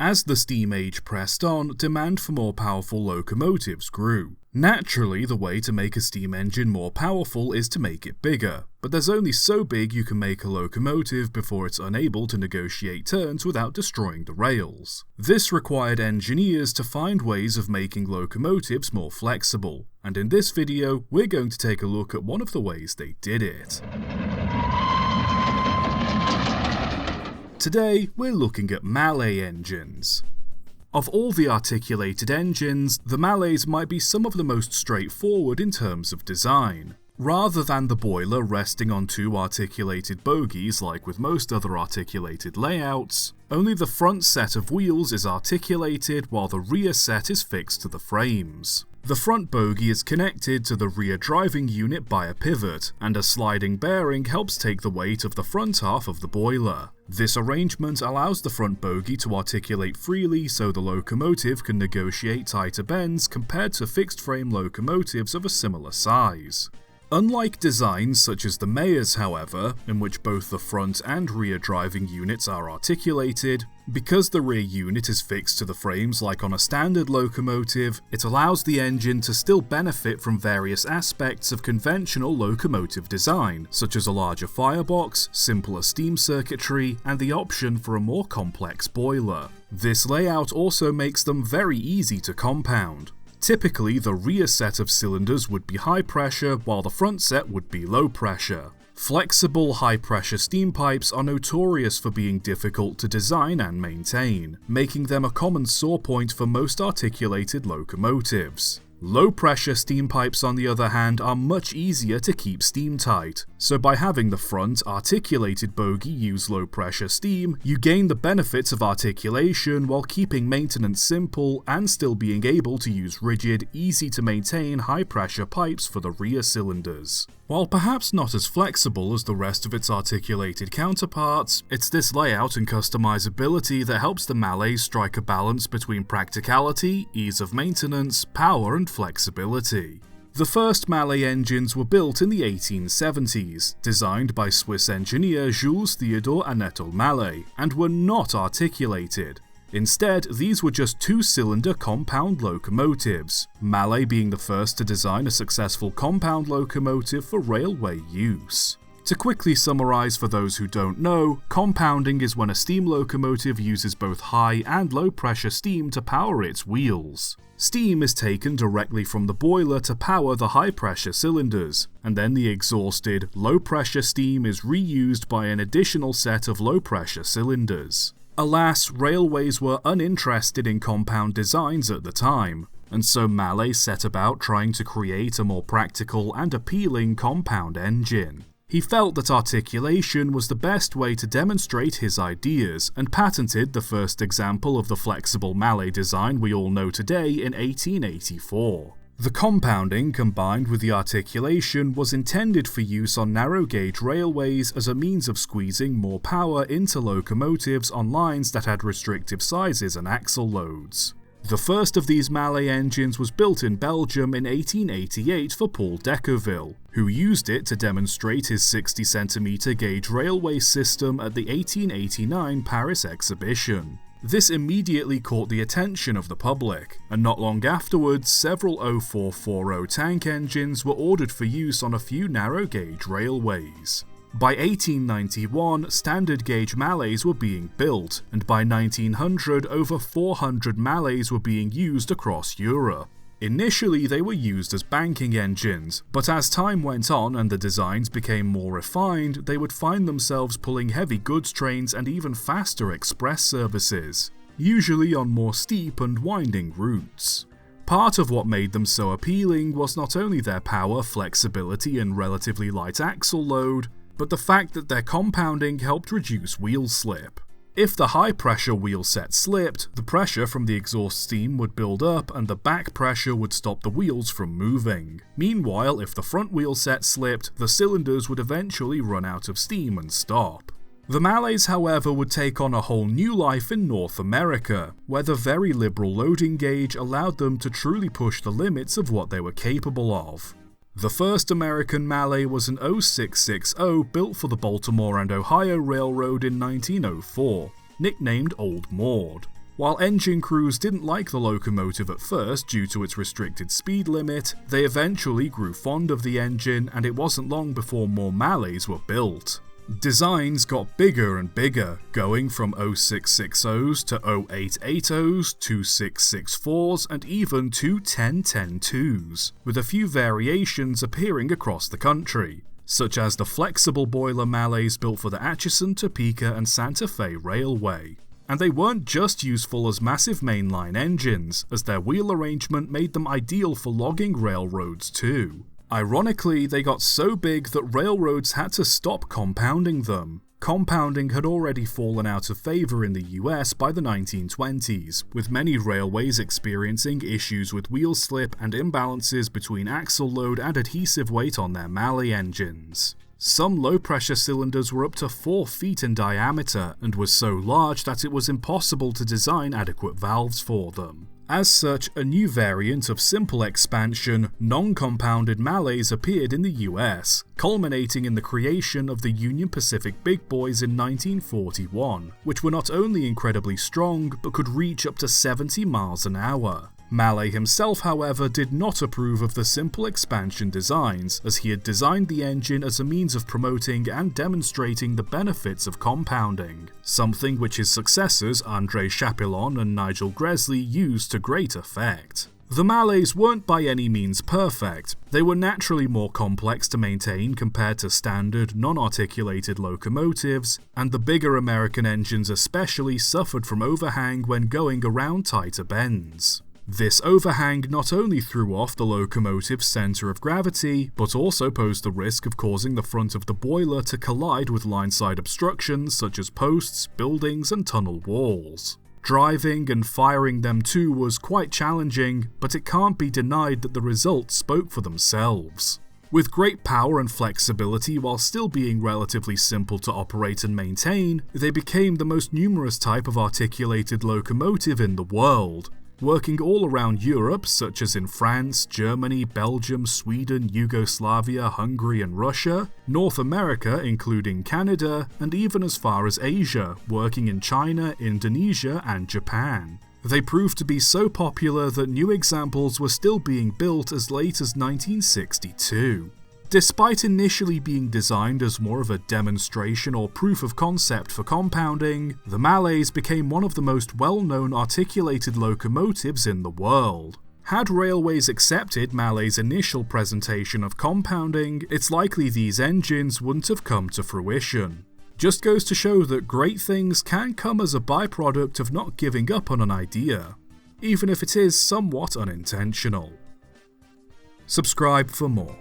As the steam age pressed on, demand for more powerful locomotives grew. Naturally, the way to make a steam engine more powerful is to make it bigger, but there's only so big you can make a locomotive before it's unable to negotiate turns without destroying the rails. This required engineers to find ways of making locomotives more flexible, and in this video, we're going to take a look at one of the ways they did it. Today, we're looking at Mallet engines. Of all the articulated engines, the Mallets might be some of the most straightforward in terms of design. Rather than the boiler resting on two articulated bogies like with most other articulated layouts, only the front set of wheels is articulated while the rear set is fixed to the frames. The front bogie is connected to the rear driving unit by a pivot, and a sliding bearing helps take the weight of the front half of the boiler. This arrangement allows the front bogie to articulate freely so the locomotive can negotiate tighter bends compared to fixed-frame locomotives of a similar size. Unlike designs such as the Mayors, however, in which both the front and rear driving units are articulated, because the rear unit is fixed to the frames like on a standard locomotive, it allows the engine to still benefit from various aspects of conventional locomotive design, such as a larger firebox, simpler steam circuitry, and the option for a more complex boiler. This layout also makes them very easy to compound. Typically, the rear set of cylinders would be high pressure while the front set would be low pressure. Flexible, high-pressure steam pipes are notorious for being difficult to design and maintain, making them a common sore point for most articulated locomotives. Low-pressure steam pipes, on the other hand, are much easier to keep steam tight, so by having the front articulated bogie use low-pressure steam, you gain the benefits of articulation while keeping maintenance simple and still being able to use rigid, easy-to-maintain high-pressure pipes for the rear cylinders. While perhaps not as flexible as the rest of its articulated counterparts, it's this layout and customizability that helps the Mallet strike a balance between practicality, ease of maintenance, power, and flexibility. The first Mallet engines were built in the 1870s, designed by Swiss engineer Jules Theodore Anatole Mallet, and were not articulated. Instead, these were just two-cylinder compound locomotives, Mallet being the first to design a successful compound locomotive for railway use. To quickly summarize for those who don't know, compounding is when a steam locomotive uses both high and low pressure steam to power its wheels. Steam is taken directly from the boiler to power the high pressure cylinders, and then the exhausted, low pressure steam is reused by an additional set of low pressure cylinders. Alas, railways were uninterested in compound designs at the time, and so Mallet set about trying to create a more practical and appealing compound engine. He felt that articulation was the best way to demonstrate his ideas, and patented the first example of the flexible Mallet design we all know today in 1884. The compounding combined with the articulation was intended for use on narrow-gauge railways as a means of squeezing more power into locomotives on lines that had restrictive sizes and axle loads. The first of these Mallet engines was built in Belgium in 1888 for Paul Decoville, who used it to demonstrate his 60cm gauge railway system at the 1889 Paris exhibition. This immediately caught the attention of the public, and not long afterwards, several 0440 tank engines were ordered for use on a few narrow-gauge railways. By 1891, standard gauge Mallets were being built, and by 1900, over 400 Mallets were being used across Europe. Initially, they were used as banking engines, but as time went on and the designs became more refined, they would find themselves pulling heavy goods trains and even faster express services, usually on more steep and winding routes. Part of what made them so appealing was not only their power, flexibility, and relatively light axle load, but the fact that their compounding helped reduce wheel slip. If the high-pressure wheel set slipped, the pressure from the exhaust steam would build up and the back pressure would stop the wheels from moving. Meanwhile, if the front wheel set slipped, the cylinders would eventually run out of steam and stop. The Mallets, however, would take on a whole new life in North America, where the very liberal loading gauge allowed them to truly push the limits of what they were capable of. The first American Mallet was an 0660 built for the Baltimore and Ohio Railroad in 1904, nicknamed Old Maud. While engine crews didn't like the locomotive at first due to its restricted speed limit, they eventually grew fond of the engine, and it wasn't long before more Mallets were built. Designs got bigger and bigger, going from 0660s to 0880s, 2664s, and even to 1010-2s, with a few variations appearing across the country, such as the flexible boiler Mallets built for the Atchison, Topeka, and Santa Fe Railway. And they weren't just useful as massive mainline engines, as their wheel arrangement made them ideal for logging railroads too. Ironically, they got so big that railroads had to stop compounding them. Compounding had already fallen out of favour in the US by the 1920s, with many railways experiencing issues with wheel slip and imbalances between axle load and adhesive weight on their Mallet engines. Some low-pressure cylinders were up to 4 feet in diameter and were so large that it was impossible to design adequate valves for them. As such, a new variant of simple expansion, non-compounded Mallets appeared in the US, culminating in the creation of the Union Pacific Big Boys in 1941, which were not only incredibly strong, but could reach up to 70 miles an hour. Mallet himself, however, did not approve of the simple expansion designs, as he had designed the engine as a means of promoting and demonstrating the benefits of compounding, something which his successors André Chapillon and Nigel Gresley used to great effect. The Mallets weren't by any means perfect. They were naturally more complex to maintain compared to standard, non-articulated locomotives, and the bigger American engines especially suffered from overhang when going around tighter bends. This overhang not only threw off the locomotive's centre of gravity, but also posed the risk of causing the front of the boiler to collide with line-side obstructions such as posts, buildings, and tunnel walls. Driving and firing them too was quite challenging, but it can't be denied that the results spoke for themselves. With great power and flexibility while still being relatively simple to operate and maintain, they became the most numerous type of articulated locomotive in the world, working all around Europe, such as in France, Germany, Belgium, Sweden, Yugoslavia, Hungary and Russia, North America including Canada, and even as far as Asia, working in China, Indonesia and Japan. They proved to be so popular that new examples were still being built as late as 1962. Despite initially being designed as more of a demonstration or proof of concept for compounding, the Mallets became one of the most well-known articulated locomotives in the world. Had railways accepted Mallet's initial presentation of compounding, it's likely these engines wouldn't have come to fruition. Just goes to show that great things can come as a byproduct of not giving up on an idea, even if it is somewhat unintentional. Subscribe for more.